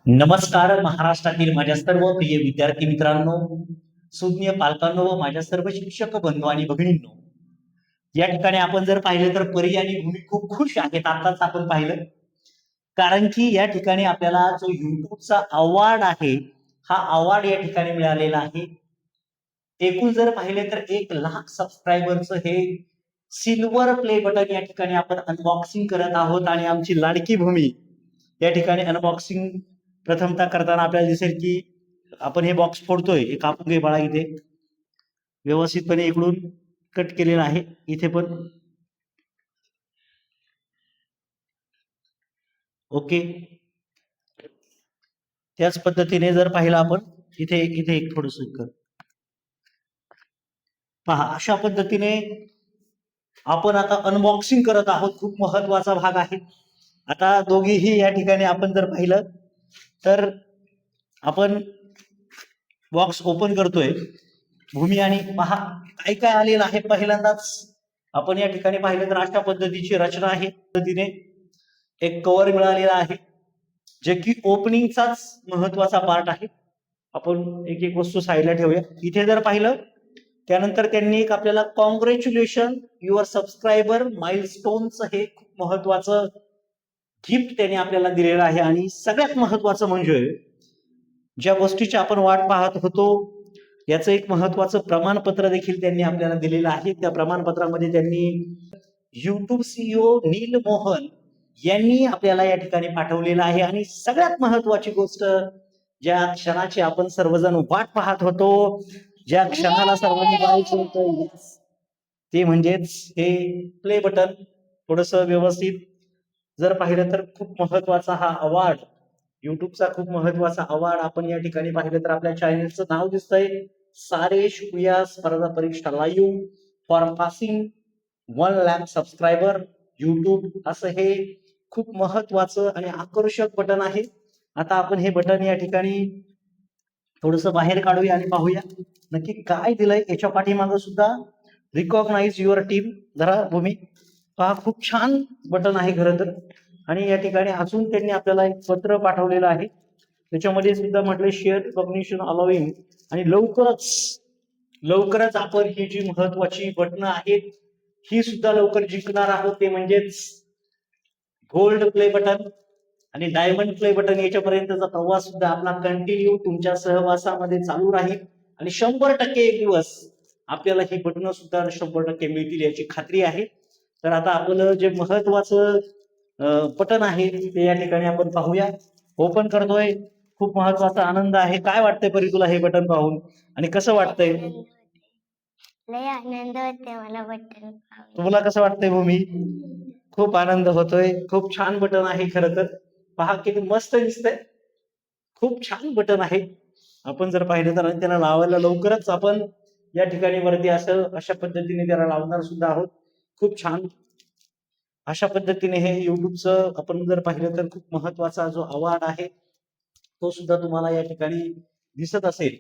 नमस्कार महाराष्ट्रातील माझ्या सर्व प्रिय विद्यार्थी मित्रांनो, सुज्ञ पालकांनो व माझ्या सर्व शिक्षक बंधू आणि भगिनींनो, या ठिकाणी आपण जर पाहिलं तर परी आणि भूमी खूप खुश आहेत. आताच आपण पाहिलं, कारण की या ठिकाणी आपल्याला जो युट्यूबचा अवॉर्ड आहे, हा अवॉर्ड या ठिकाणी मिळालेला आहे. एकूण जर पाहिले तर 1,00,000 सबस्क्रायबरचं हे सिल्वर प्ले बटन या ठिकाणी आपण अनबॉक्सिंग करत आहोत आणि आमची लाडकी भूमी या ठिकाणी अनबॉक्सिंग प्रथमतः करताना आपल्याला दिसेल की आपण हे बॉक्स फोडतोय. हे कापून घे बाळा, इथे व्यवस्थितपणे इकडून कट केलेलं आहे, इथे पण ओके. त्याच पद्धतीने जर पाहिलं आपण इथे इथे एक थोडस कर पहा, अशा पद्धतीने आपण आता अनबॉक्सिंग करत आहोत. खूप महत्वाचा भाग आहे. आता दोघीही या ठिकाणी आपण जर पाहिलं तर आपण बॉक्स ओपन करतोय भूमी, आणि पहा काय काय आलेलं आहे. पहिल्यांदाच आपण या ठिकाणी पाहिलं तर अशा पद्धतीची रचना आहे. पद्धतीने एक कव्हर मिळालेला आहे, जे की ओपनिंगचाच महत्वाचा पार्ट आहे. आपण एक एक वस्तू साईडला ठेवूया. इथे जर पाहिलं त्यानंतर त्यांनी एक आपल्याला कॉंग्रॅच्युलेशन युअर सबस्क्रायबर माइलस्टोनचं हे खूप महत्वाचं गिफ्ट त्यांनी आपल्याला दिलेलं आहे. आणि सगळ्यात महत्वाचं म्हणजे ज्या गोष्टीची आपण वाट पाहत होतो, याचं एक महत्वाचं प्रमाणपत्र देखील त्यांनी आपल्याला दिलेलं आहे. त्या प्रमाणपत्रामध्ये त्यांनी युट्यूब सीईओ नील मोहन यांनी आपल्याला या ठिकाणी पाठवलेलं आहे. आणि सगळ्यात महत्वाची गोष्ट, ज्या क्षणाची आपण सर्वजण वाट पाहत होतो, ज्या क्षणाला सर्वांनी पाहायचं होतं, ते म्हणजेच हे प्ले बटन. थोडस व्यवस्थित जर पाहिलं तर खूप महत्वाचा हा अवॉर्ड, युट्यूबचा खूप महत्वाचा अवॉर्ड आपण या ठिकाणी पाहिलं तर आपल्या चॅनलचं नाव दिसतंय, सारे शुक्रिया स्पर्धा परीक्षा live for passing 1,00,000 subscriber YouTube, असं हे खूप महत्वाचं आणि आकर्षक बटन आहे. आता आपण हे बटन या ठिकाणी थोडस बाहेर काढूया आणि पाहूया नक्की काय दिलंय. याच्या पाठीमागं सुद्धा रिकॉग्नाइज युअर टीम, जरा भूमी पहा, खूप छान बटन आहे खरं तर. आणि या ठिकाणी अजून त्यांनी आपल्याला एक पत्र पाठवलेलं आहे, त्याच्यामध्ये सुद्धा म्हटलं शेअर रिकॉग्निशन अलाउइंग. आणि लवकरच लवकरच आपण ही जी महत्वाची बटणं आहेत ही सुद्धा लवकर जिंकणार आहोत. ते म्हणजेच गोल्ड प्ले बटन आणि डायमंड प्ले बटन. याच्यापर्यंतचा प्रवास सुद्धा आपला कंटिन्यू तुमच्या सहवासामध्ये चालू राहील. आणि 100% एक दिवस आपल्याला ही बटणं सुद्धा 100% मिळतील याची खात्री आहे. तर आता आपलं जे महत्वाचं बटन आहे ते या ठिकाणी आपण पाहूया. ओपन करतोय. खूप महत्वाचा आनंद आहे. काय वाटतंय परी तुला हे बटन पाहून, आणि कसं वाटतंय? लय आनंद होते मला बटन पाहून. तुम्हाला कसं वाटतंय भूमी? खूप आनंद होतोय. खूप छान बटन आहे खरं तर. पहा किती मस्त दिसतंय. खूप छान बटन आहे. आपण जर पाहिलं तर त्याला लावायला लवकरच आपण या ठिकाणी वरती असं अशा पद्धतीने त्याला लावणार सुद्धा आहोत. खूप छान अशा पद्धतीने हे युट्यूबचं आपण जर पाहिलं तर खूप महत्वाचा जो अवॉर्ड आहे तो सुद्धा तुम्हाला या ठिकाणी दिसत असेल.